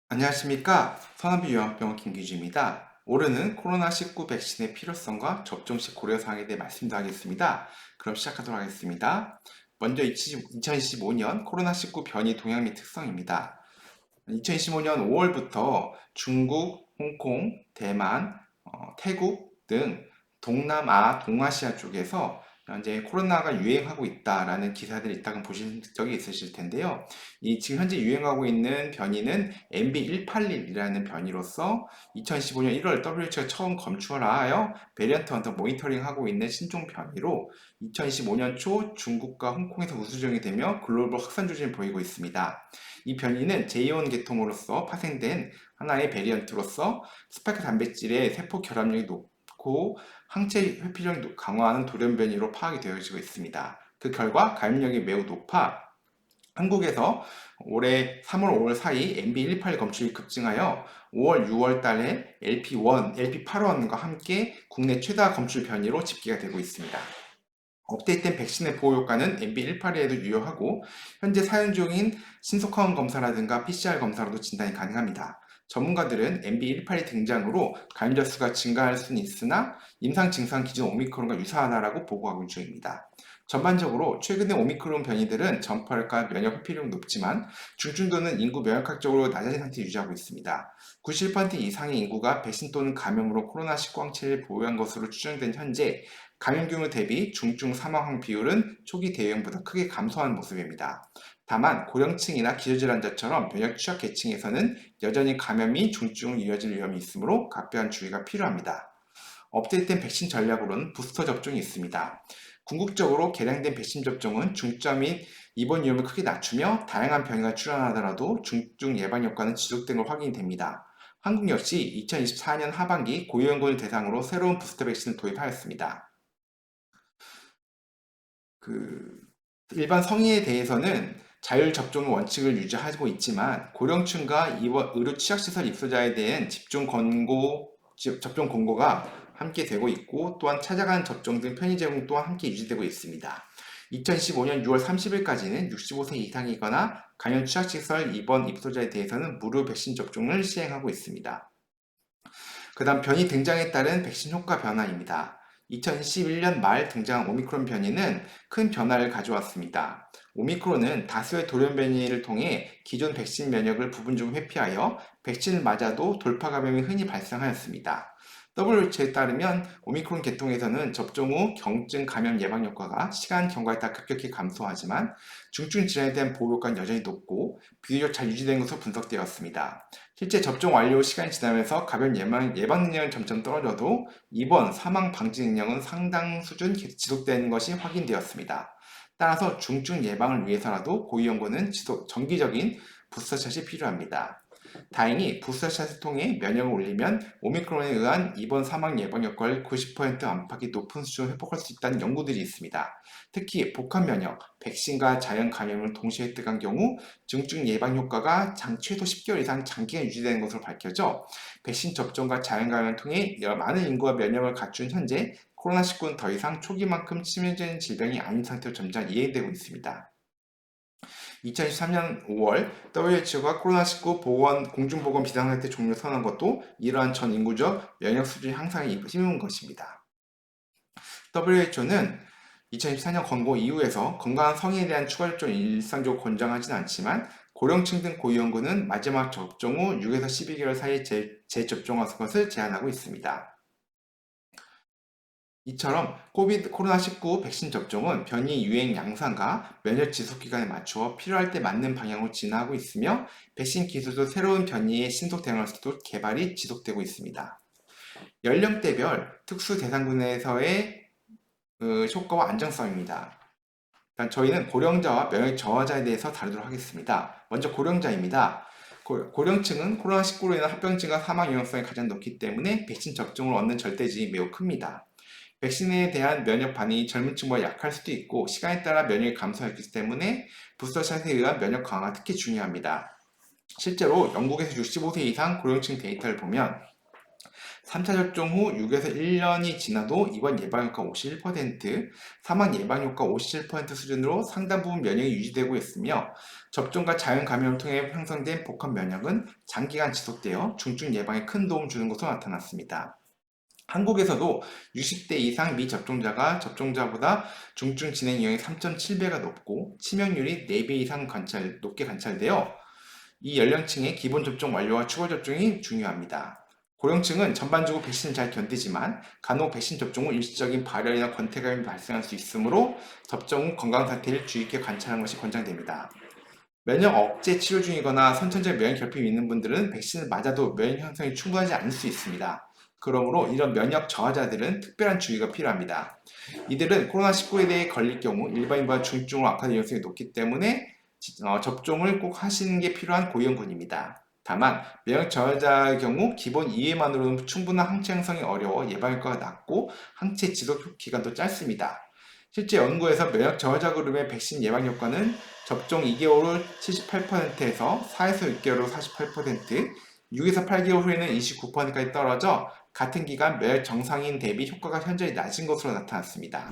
안녕하십니까. 선한비요양병원 김기주입니다. 올해는 코로나19 백신의 필요성과 접종 시 고려사항에 대해 말씀드리겠습니다. 그럼 시작하도록 하겠습니다. 먼저 2025년 코로나19 변이 동향 및 특성입니다. 2025년 5월부터 중국, 홍콩, 대만, 태국 등 동남아, 동아시아 쪽에서 현재 코로나가 유행하고 있다라는 기사들이 있다가 보신 적이 있으실 텐데요. 이 지금 현재 유행하고 있는 변이는 MB181이라는 변이로서 2015년 1월 WHO가 처음 검출하여 베리언트 언더 모니터링하고 있는 신종 변이로 2025년 초 중국과 홍콩에서 우수정이 되며 글로벌 확산 조짐을 보이고 있습니다. 이 변이는 J1 계통으로서 파생된 하나의 베리언트로서 스파이크 단백질의 세포 결합력이 높고 항체 회피력을 강화하는 돌연 변이로 파악이 되어지고 있습니다. 그 결과 감염력이 매우 높아 한국에서 올해 3월, 5월 사이 MB118 검출이 급증하여 5월, 6월 달에 LP1, LP81과 함께 국내 최다 검출 변이로 집계가 되고 있습니다. 업데이트된 백신의 보호 효과는 MB182에도 유효하고 현재 사용 중인 신속항원 검사라든가 PCR 검사로도 진단이 가능합니다. 전문가들은 MB182 등장으로 감염자 수가 증가할 수는 있으나 임상 증상 기준 오미크론과 유사하다라고 보고하고 중입니다. 전반적으로 최근의 오미크론 변이들은 전파력과 면역 회피력이 높지만 중증도는 인구 면역학적으로 낮은 상태 유지하고 있습니다. 90% 이상의 인구가 백신 또는 감염으로 코로나19 항체를 보유한 것으로 추정된 현재 감염 규모 대비 중증 사망 비율은 초기 대유행보다 크게 감소한 모습입니다. 다만 고령층이나 기저질환자처럼 면역 취약 계층에서는 여전히 감염이 중증으로 이어질 위험이 있으므로 각별한 주의가 필요합니다. 업데이트된 백신 전략으로는 부스터 접종이 있습니다. 궁극적으로 개량된 백신 접종은 중점 및 입원 위험을 크게 낮추며 다양한 변이가 출현하더라도 중증 예방 효과는 지속된 걸 확인이 됩니다. 한국 역시 2024년 하반기 고위험군을 대상으로 새로운 부스터 백신을 도입하였습니다. 그 일반 성인에 대해서는 자율 접종 원칙을 유지하고 있지만 고령층과 의료 취약시설 입소자에 대한 접종 권고가 함께 되고 있고 또한 찾아가는 접종 등 편의 제공 또한 함께 유지되고 있습니다. 2015년 6월 30일까지는 65세 이상이거나 감염 취약시설 입원 입소자에 대해서는 무료 백신 접종을 시행하고 있습니다. 그 다음 변이 등장에 따른 백신 효과 변화입니다. 2011년 말 등장한 오미크론 변이는 큰 변화를 가져왔습니다. 오미크론은 다수의 돌연 변이를 통해 기존 백신 면역을 부분적으로 회피하여 백신을 맞아도 돌파 감염이 흔히 발생하였습니다. WHO에 따르면 오미크론 계통에서는 접종 후 경증 감염 예방 효과가 시간 경과에 따라 급격히 감소하지만 중증 질환에 대한 보호 효과는 여전히 높고 비교적 잘 유지된 것으로 분석되었습니다. 실제 접종 완료 시간이 지나면서 감염 예방 능력은 점점 떨어져도 입원, 사망 방지 능력은 상당 수준 지속되는 것이 확인되었습니다. 따라서 중증 예방을 위해서라도 고위험군은 정기적인 부스터샷이 필요합니다. 다행히 부스터샷을 통해 면역을 올리면 오미크론에 의한 입원 사망 예방 효과를 90% 안팎의 높은 수준으로 회복할 수 있다는 연구들이 있습니다. 특히 복합 면역, 백신과 자연 감염을 동시에 획득한 경우 중증 예방 효과가 최소 10개월 이상 장기간 유지되는 것으로 밝혀져 백신 접종과 자연 감염을 통해 많은 인구가 면역을 갖춘 현재 코로나19는 더 이상 초기만큼 치명적인 질병이 아닌 상태로 점점 이해되고 있습니다. 2023년 5월 WHO가 코로나19 공중보건 비상사태 종료를 선언한 것도 이러한 전 인구적 면역 수준 향상에 힘입은 것입니다. WHO는 2024년 권고 이후에서 건강한 성인에 대한 추가 접종을 일상적으로 권장하지는 않지만 고령층 등 고위험군은 마지막 접종 후 6에서 12개월 사이에 재접종하는 것을 제한하고 있습니다. 이처럼 코로나19 백신 접종은 변이 유행 양상과 면역 지속 기간에 맞추어 필요할 때 맞는 방향으로 진화하고 있으며 백신 기술도 새로운 변이에 신속 대응할 수 있도록 개발이 지속되고 있습니다. 연령대별 특수 대상군에서의 효과와 안정성입니다. 일단 저희는 고령자와 면역 저하자에 대해서 다루도록 하겠습니다. 먼저 고령자입니다. 고령층은 코로나19로 인한 합병증과 사망 위험성이 가장 높기 때문에 백신 접종을 얻는 절대值매우 큽니다. 백신에 대한 면역 반응이 젊은 층보다 약할 수도 있고 시간에 따라 면역이 감소하기 때문에 부스터샷에 의한 면역 강화가 특히 중요합니다. 실제로 영국에서 65세 이상 고령층 데이터를 보면 3차 접종 후 6에서 1년이 지나도 입원 예방효과 51%, 사망 예방효과 57% 수준으로 상당 부분 면역이 유지되고 있으며 접종과 자연 감염을 통해 형성된 복합 면역은 장기간 지속되어 중증 예방에 큰 도움을 주는 것으로 나타났습니다. 한국에서도 60대 이상 미접종자가 접종자보다 중증 진행 위험이 3.7배가 높고 치명률이 4배 이상 높게 관찰되어 이 연령층의 기본 접종 완료와 추가 접종이 중요합니다. 고령층은 전반적으로 백신을 잘 견디지만 간혹 백신 접종 후 일시적인 발열이나 권태감이 발생할 수 있으므로 접종 후 건강 상태를 주의 깊게 관찰하는 것이 권장됩니다. 면역 억제 치료 중이거나 선천적 면역 결핍이 있는 분들은 백신을 맞아도 면역 형성이 충분하지 않을 수 있습니다. 그러므로 이런 면역 저하자들은 특별한 주의가 필요합니다. 이들은 코로나19에 대해 걸릴 경우 일반인보다 중증으로 악화될 위험성이 높기 때문에 접종을 꼭 하시는 게 필요한 고위험군입니다. 다만 면역 저하자의 경우 기본 이해만으로는 충분한 항체 형성이 어려워 예방효과가 낮고 항체 지속 기간도 짧습니다. 실제 연구에서 면역 저하자 그룹의 백신 예방 효과는 접종 2개월 후 78%에서 4에서 6개월 후 48%, 6에서 8개월 후에는 29%까지 떨어져 같은 기간 면역 정상인 대비 효과가 현저히 낮은 것으로 나타났습니다.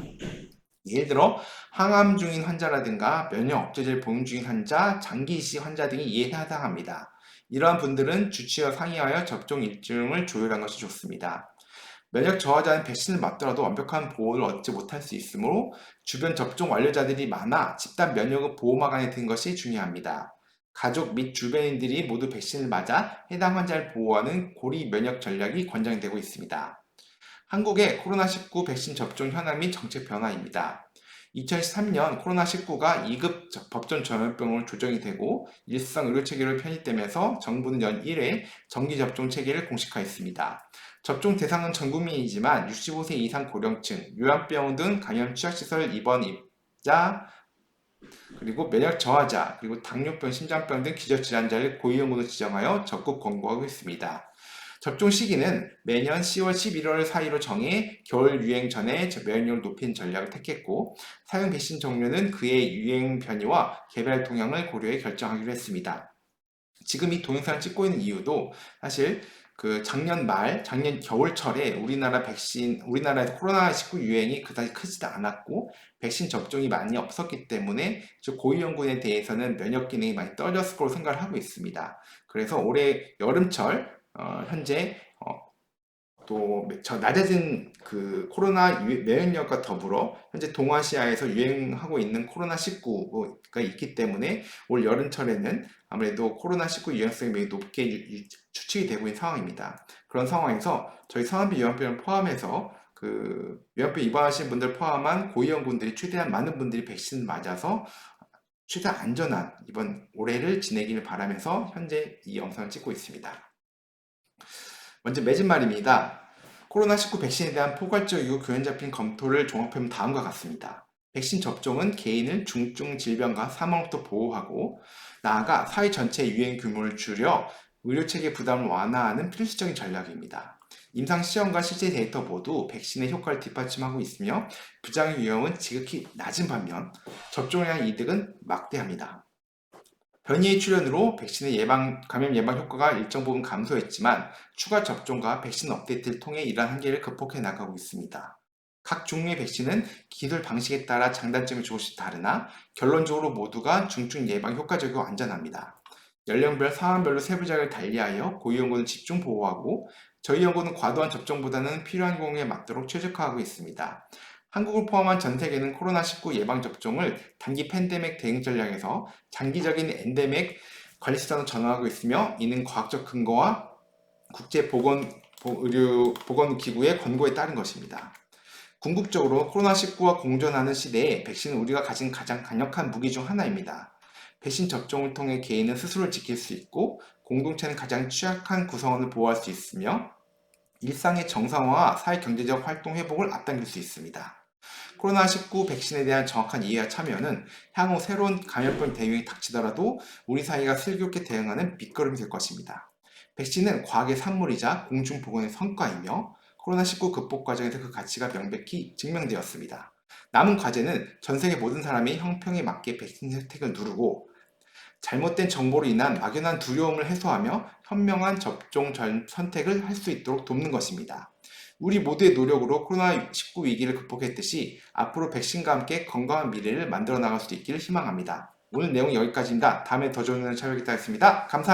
예를 들어 항암 중인 환자라든가 면역 억제제를 복용 중인 환자, 장기 이식 환자 등이 이해에 해당합니다. 이러한 분들은 주치의와 상의하여 접종 일정을 조율하는 것이 좋습니다. 면역 저하자는 백신을 맞더라도 완벽한 보호를 얻지 못할 수 있으므로 주변 접종 완료자들이 많아 집단 면역을 보호막안에 든 것이 중요합니다. 가족 및 주변인들이 모두 백신을 맞아 해당 환자를 보호하는 고리 면역 전략이 권장되고 있습니다. 한국의 코로나19 백신 접종 현황 및 정책 변화입니다. 2013년 코로나19가 2급 법전 전염병으로 조정이 되고 일상 의료 체계로 편입되면서 정부는 연 1회 정기 접종 체계를 공식화했습니다. 접종 대상은 전 국민이지만 65세 이상 고령층, 요양병원 등 감염 취약시설 입원자, 그리고 면역 저하자, 그리고 당뇨병, 심장병 등 기저질환자를 고위험군으로 지정하여 적극 권고하고 있습니다. 접종 시기는 매년 10월, 11월 사이로 정해 겨울 유행 전에 면역력을 높이는 전략을 택했고 사용 백신 종류는 그의 유행 변이와 개발 동향을 고려해 결정하기로 했습니다. 지금 이 동영상을 찍고 있는 이유도 사실 작년 겨울철에 우리나라에서 코로나19 유행이 그다지 크지도 않았고 백신 접종이 많이 없었기 때문에 고위험군에 대해서는 면역 기능이 많이 떨어졌을 거로 생각을 하고 있습니다. 그래서 올해 여름철 현재 또 낮아진 코로나 면역력과 더불어 현재 동아시아에서 유행하고 있는 코로나19가 있기 때문에 올 여름철에는 아무래도 코로나19 유행성이 매우 높게 추측이 되고 있는 상황입니다. 그런 상황에서 저희 성한비 요양병을 포함해서 요양병 입원하신 분들 포함한 고위험군들이 최대한 많은 분들이 백신을 맞아서 최대한 안전한 이번 올해를 지내기를 바라면서 현재 이 영상을 찍고 있습니다. 먼저 맺은 말입니다. 코로나19 백신에 대한 포괄적이고 균형 잡힌 검토를 종합해보면 다음과 같습니다. 백신 접종은 개인을 중증 질병과 사망부터 보호하고 나아가 사회 전체의 유행 규모를 줄여 의료체계 부담을 완화하는 필수적인 전략입니다. 임상시험과 실제 데이터 모두 백신의 효과를 뒷받침하고 있으며 부작용 위험은 지극히 낮은 반면 접종에 대한 이득은 막대합니다. 변이의 출현으로 백신의 감염 예방 효과가 일정 부분 감소했지만 추가 접종과 백신 업데이트를 통해 이러한 한계를 극복해 나가고 있습니다. 각 종류의 백신은 기술 방식에 따라 장단점이 조금씩 다르나 결론적으로 모두가 중증 예방 효과적이고 안전합니다. 연령별, 상황별로 세부작용을 달리하여 고위험군을 집중 보호하고 저희 연구는 과도한 접종보다는 필요한 경우에 맞도록 최적화하고 있습니다. 한국을 포함한 전 세계는 코로나19 예방접종을 단기 팬데믹 대응 전략에서 장기적인 엔데믹 관리 수단으로 전환하고 있으며 이는 과학적 근거와 국제보건기구의 권고에 따른 것입니다. 궁극적으로 코로나19와 공존하는 시대에 백신은 우리가 가진 가장 강력한 무기 중 하나입니다. 백신 접종을 통해 개인은 스스로를 지킬 수 있고 공동체는 가장 취약한 구성원을 보호할 수 있으며 일상의 정상화와 사회경제적 활동 회복을 앞당길 수 있습니다. 코로나19 백신에 대한 정확한 이해와 참여는 향후 새로운 감염병 대유행이 닥치더라도 우리 사회가 슬기롭게 대응하는 밑거름이 될 것입니다. 백신은 과학의 산물이자 공중보건의 성과이며 코로나19 극복 과정에서 그 가치가 명백히 증명되었습니다. 남은 과제는 전 세계 모든 사람이 형평에 맞게 백신 혜택을 누르고 잘못된 정보로 인한 막연한 두려움을 해소하며 현명한 접종 선택을 할 수 있도록 돕는 것입니다. 우리 모두의 노력으로 코로나19 위기를 극복했듯이 앞으로 백신과 함께 건강한 미래를 만들어 나갈 수 있기를 희망합니다. 오늘 내용 여기까지입니다. 다음에 더 좋은 내용 찾아뵙겠습니다. 감사합니다.